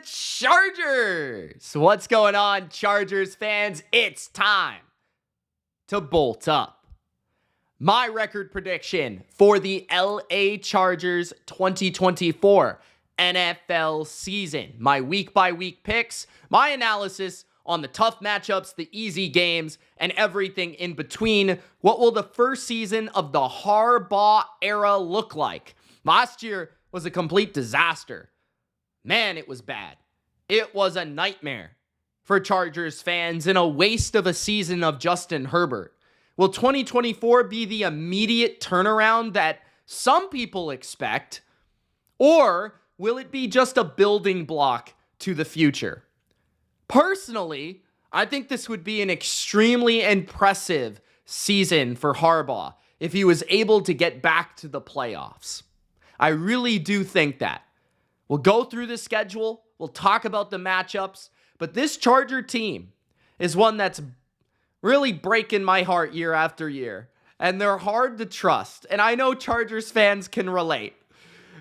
Chargers! What's going on, Chargers fans? It's time to bolt up. My record prediction for the LA Chargers 2024 NFL season. My week-by-week picks, my analysis on the tough matchups, the easy games, and everything in between. What will the first season of the Harbaugh era look like? Last year was a complete disaster. Man, it was bad. It was a nightmare for Chargers fans and a waste of a season of Justin Herbert. Will 2024 be the immediate turnaround that some people expect? Or will it be just a building block to the future? Personally, I think this would be an extremely impressive season for Harbaugh if he was able to get back to the playoffs. I really do think that. We'll go through the schedule. We'll talk about the matchups. But this Charger team is one that's really breaking my heart year after year. And they're hard to trust. And I know Chargers fans can relate,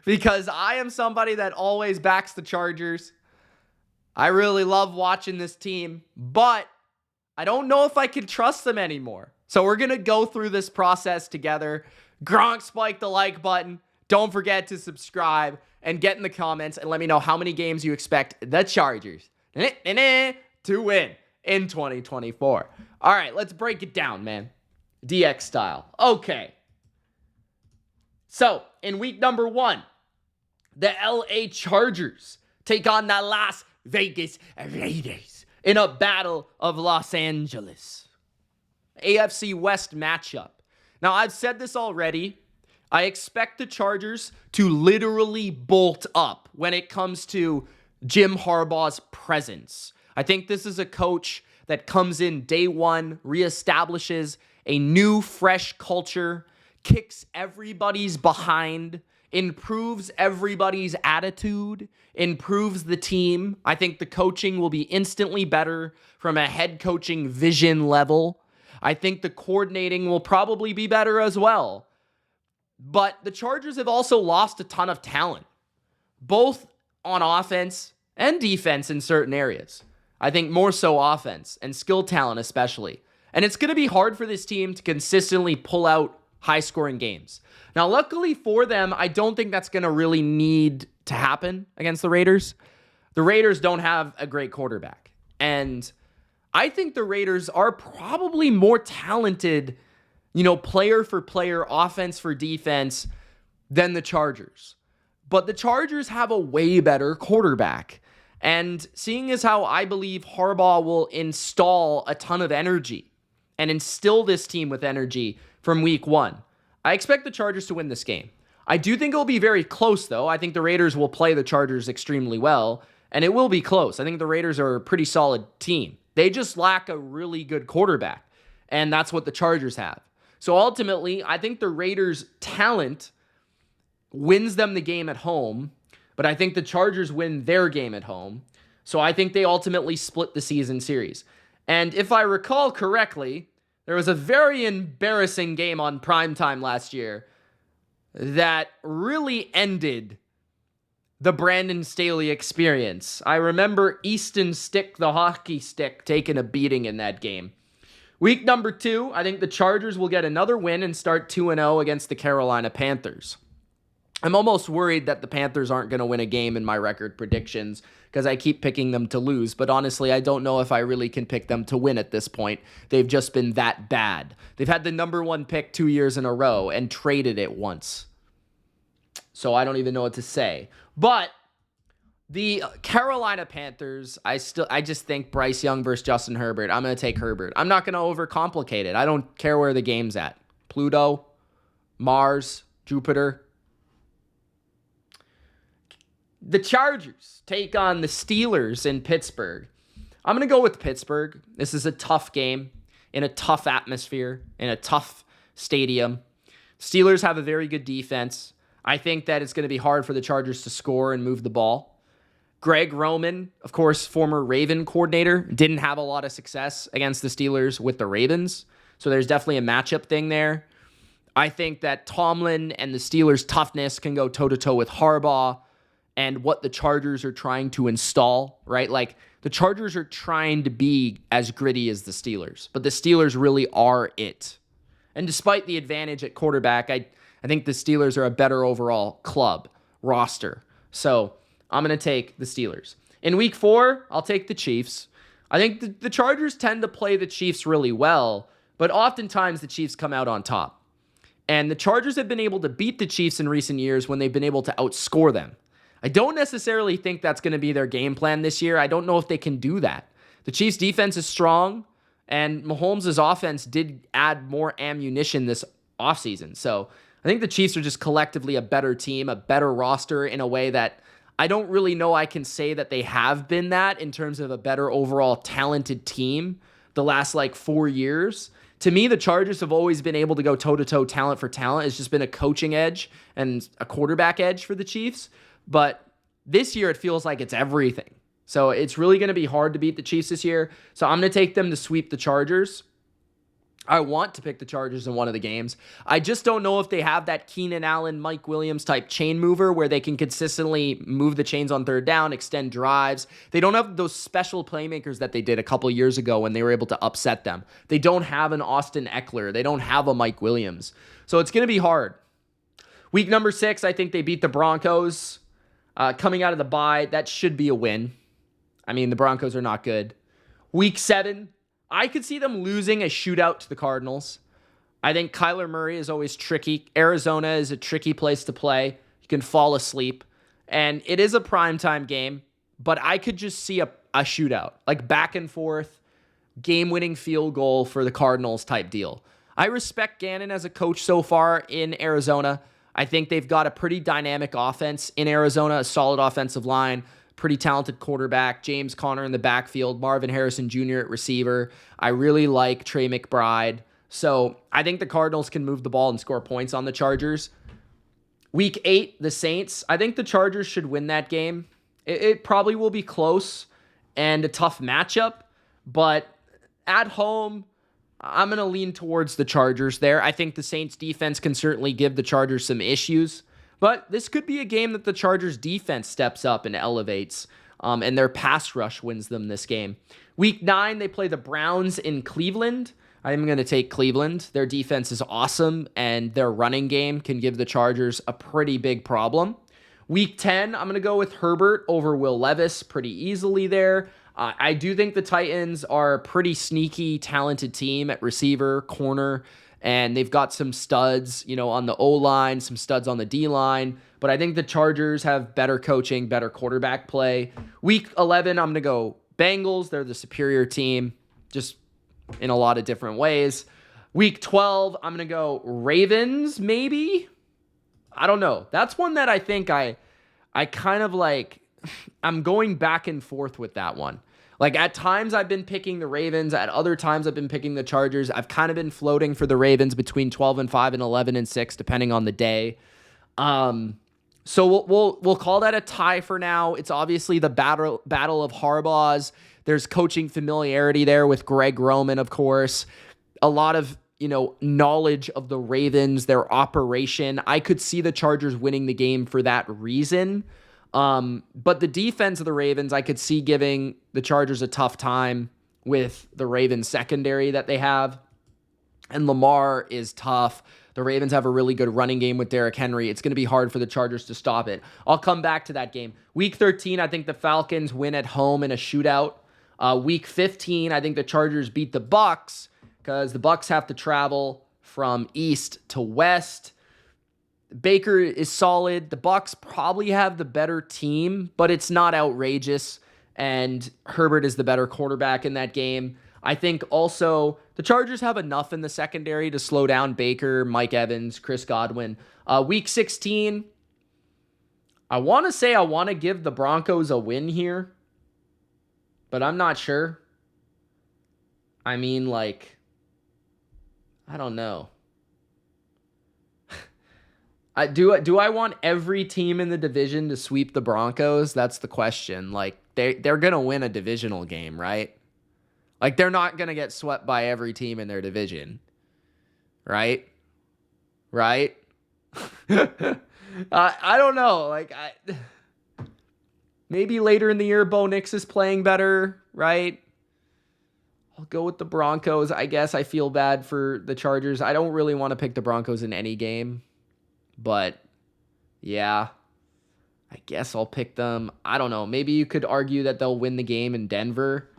because I am somebody that always backs the Chargers. I really love watching this team, but I don't know if I can trust them anymore. So we're going to go through this process together. Gronk, spike the like button. Don't forget to subscribe and get in the comments and let me know how many games you expect the Chargers to win in 2024. All right, let's break it down, man. DX style. Okay. So, in week number 1, the LA Chargers take on the Las Vegas Raiders in a battle of Los Angeles. AFC West matchup. Now, I've said this already. I expect the Chargers to literally bolt up when it comes to Jim Harbaugh's presence. I think this is a coach that comes in day one, reestablishes a new, fresh culture, kicks everybody's behind, improves everybody's attitude, improves the team. I think the coaching will be instantly better from a head coaching vision level. I think the coordinating will probably be better as well. But the Chargers have also lost a ton of talent, both on offense and defense in certain areas. I think more so offense and skill talent especially. And it's going to be hard for this team to consistently pull out high-scoring games. Now, luckily for them, I don't think that's going to really need to happen against the Raiders. The Raiders don't have a great quarterback. And I think the Raiders are probably more talented, player for player, offense for defense, than the Chargers. But the Chargers have a way better quarterback. And seeing as how I believe Harbaugh will install a ton of energy and instill this team with energy from week 1, I expect the Chargers to win this game. I do think it will be very close, though. I think the Raiders will play the Chargers extremely well, and it will be close. I think the Raiders are a pretty solid team. They just lack a really good quarterback, and that's what the Chargers have. So ultimately, I think the Raiders' talent wins them the game at home, but I think the Chargers win their game at home. So I think they ultimately split the season series. And if I recall correctly, there was a very embarrassing game on primetime last year that really ended the Brandon Staley experience. I remember Easton Stick, the hockey stick, taking a beating in that game. Week number 2, I think the Chargers will get another win and start 2-0 against the Carolina Panthers. I'm almost worried that the Panthers aren't going to win a game in my record predictions because I keep picking them to lose. But honestly, I don't know if I really can pick them to win at this point. They've just been that bad. They've had the number 1 pick 2 years in a row and traded it once. So I don't even know what to say. But the Carolina Panthers, I just think Bryce Young versus Justin Herbert. I'm going to take Herbert. I'm not going to overcomplicate it. I don't care where the game's at. Pluto, Mars, Jupiter. The Chargers take on the Steelers in Pittsburgh. I'm going to go with Pittsburgh. This is a tough game in a tough atmosphere, in a tough stadium. Steelers have a very good defense. I think that it's going to be hard for the Chargers to score and move the ball. Greg Roman, of course, former Raven coordinator, didn't have a lot of success against the Steelers with the Ravens. So there's definitely a matchup thing there. I think that Tomlin and the Steelers' toughness can go toe-to-toe with Harbaugh. and what the Chargers are trying to install, right? Like, the Chargers are trying to be as gritty as the Steelers, but the Steelers really are it. And despite the advantage at quarterback, I think the Steelers are a better overall club roster. So I'm going to take the Steelers. In week 4, I'll take the Chiefs. I think the Chargers tend to play the Chiefs really well, but oftentimes the Chiefs come out on top. And the Chargers have been able to beat the Chiefs in recent years when they've been able to outscore them. I don't necessarily think that's going to be their game plan this year. I don't know if they can do that. The Chiefs' defense is strong, and Mahomes' offense did add more ammunition this offseason. So I think the Chiefs are just collectively a better team, a better roster in a way that I don't really know I can say that they have been that in terms of a better overall talented team the last 4 years. To me, the Chargers have always been able to go toe-to-toe talent for talent. It's just been a coaching edge and a quarterback edge for the Chiefs. But this year, it feels like it's everything. So it's really going to be hard to beat the Chiefs this year. So I'm going to take them to sweep the Chargers. I want to pick the Chargers in one of the games. I just don't know if they have that Keenan Allen, Mike Williams type chain mover where they can consistently move the chains on third down, extend drives. They don't have those special playmakers that they did a couple years ago when they were able to upset them. They don't have an Austin Eckler. They don't have a Mike Williams. So it's going to be hard. Week number 6, I think they beat the Broncos. Coming out of the bye, that should be a win. I mean, the Broncos are not good. Week 7, I could see them losing a shootout to the Cardinals. I think Kyler Murray is always tricky. Arizona is a tricky place to play. You can fall asleep. And it is a primetime game, but I could just see a shootout, back and forth, game-winning field goal for the Cardinals type deal. I respect Gannon as a coach so far in Arizona. I think they've got a pretty dynamic offense in Arizona, a solid offensive line, pretty talented quarterback, James Conner in the backfield, Marvin Harrison Jr. at receiver. I really like Trey McBride. So I think the Cardinals can move the ball and score points on the Chargers. Week 8, the Saints. I think the Chargers should win that game. It probably will be close and a tough matchup, but at home, I'm going to lean towards the Chargers there. I think the Saints defense can certainly give the Chargers some issues, but this could be a game that the Chargers defense steps up and elevates, and their pass rush wins them this game. Week 9, they play the Browns in Cleveland. I'm going to take Cleveland. Their defense is awesome, and their running game can give the Chargers a pretty big problem. Week 10, I'm going to go with Herbert over Will Levis pretty easily there. I do think the Titans are a pretty sneaky, talented team at receiver, corner, and they've got some studs, on the O-line, some studs on the D-line, but I think the Chargers have better coaching, better quarterback play. Week 11, I'm going to go Bengals. They're the superior team, just in a lot of different ways. Week 12, I'm going to go Ravens, maybe? I don't know. That's one that I think I kind of I'm going back and forth with that one. At times I've been picking the Ravens. At other times I've been picking the Chargers. I've kind of been floating for the Ravens between 12-5 and 11-6, depending on the day. So we'll call that a tie for now. It's obviously the battle of Harbaughs. There's coaching familiarity there with Greg Roman, of course. A lot of knowledge of the Ravens, their operation. I could see the Chargers winning the game for that reason. But the defense of the Ravens, I could see giving the Chargers a tough time with the Ravens secondary that they have. And Lamar is tough. The Ravens have a really good running game with Derrick Henry. It's going to be hard for the Chargers to stop it. I'll come back to that game. Week 13, I think the Falcons win at home in a shootout. Week 15, I think the Chargers beat the Bucs because the Bucs have to travel from east to west. Baker is solid. The Bucs probably have the better team, but it's not outrageous, and Herbert is the better quarterback in that game. I think also the Chargers have enough in the secondary to slow down Baker, Mike Evans, Chris Godwin. Week 16, I want to give the Broncos a win here, but I'm not sure. I mean, I don't know. Do I want every team in the division to sweep the Broncos? That's the question. They're going to win a divisional game, right? They're not going to get swept by every team in their division. Right? Right? I don't know. Maybe later in the year, Bo Nix is playing better, right? I'll go with the Broncos. I guess I feel bad for the Chargers. I don't really want to pick the Broncos in any game. But, yeah, I guess I'll pick them. I don't know. Maybe you could argue that they'll win the game in Denver.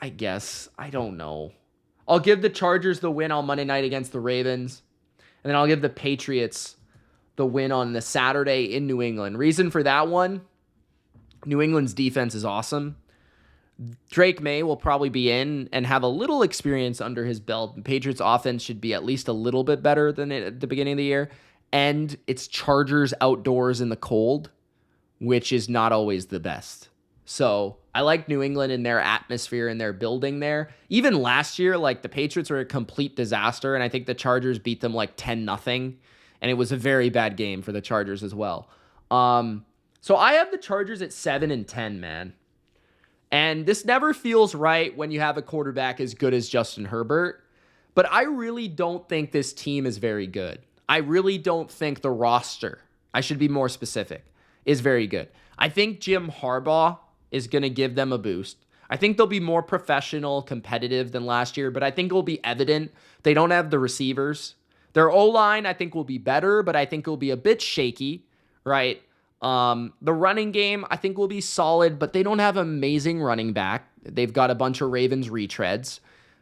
I guess. I don't know. I'll give the Chargers the win on Monday night against the Ravens. And then I'll give the Patriots the win on the Saturday in New England. Reason for that one, New England's defense is awesome. Drake May will probably be in and have a little experience under his belt. The Patriots offense should be at least a little bit better than it at the beginning of the year. And it's Chargers outdoors in the cold, which is not always the best. So I like New England in their atmosphere and their building there. Even last year, like the Patriots were a complete disaster. And I think the Chargers beat them like 10-0. And it was a very bad game for the Chargers as well. So I have the Chargers at 7-10, man. And this never feels right when you have a quarterback as good as Justin Herbert. But I really don't think this team is very good. I really don't think the roster, I should be more specific, is very good. I think Jim Harbaugh is going to give them a boost. I think they'll be more professional, competitive than last year, but I think it will be evident they don't have the receivers. Their O-line, I think, will be better, but I think it will be a bit shaky, right? The running game, I think, will be solid, but they don't have amazing running back. They've got a bunch of Ravens retreads.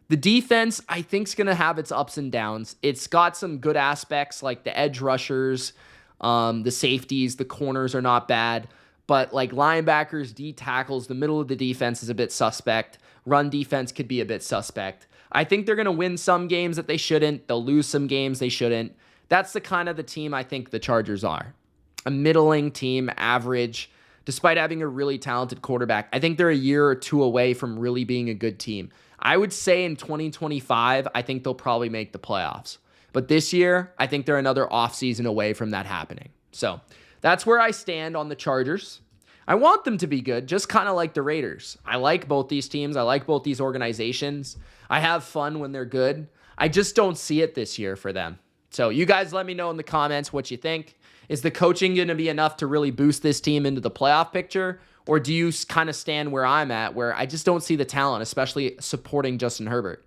The defense, I think, is going to have its ups and downs. It's got some good aspects like the edge rushers, the safeties, the corners are not bad. But like linebackers, D tackles, the middle of the defense is a bit suspect. Run defense could be a bit suspect. I think they're going to win some games that they shouldn't. They'll lose some games they shouldn't. That's the kind of the team I think the Chargers are. A middling team, average, despite having a really talented quarterback. I think they're a year or two away from really being a good team. I would say in 2025, I think they'll probably make the playoffs. But this year, I think they're another offseason away from that happening. So that's where I stand on the Chargers. I want them to be good, just kind of like the Raiders. I like both these teams. I like both these organizations. I have fun when they're good. I just don't see it this year for them. So you guys let me know in the comments what you think. Is the coaching going to be enough to really boost this team into the playoff picture? Or do you kind of stand where I'm at, where I just don't see the talent, especially supporting Justin Herbert?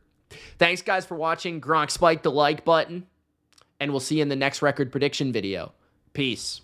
Thanks, guys, for watching. Gronk spiked the like button. And we'll see you in the next record prediction video. Peace.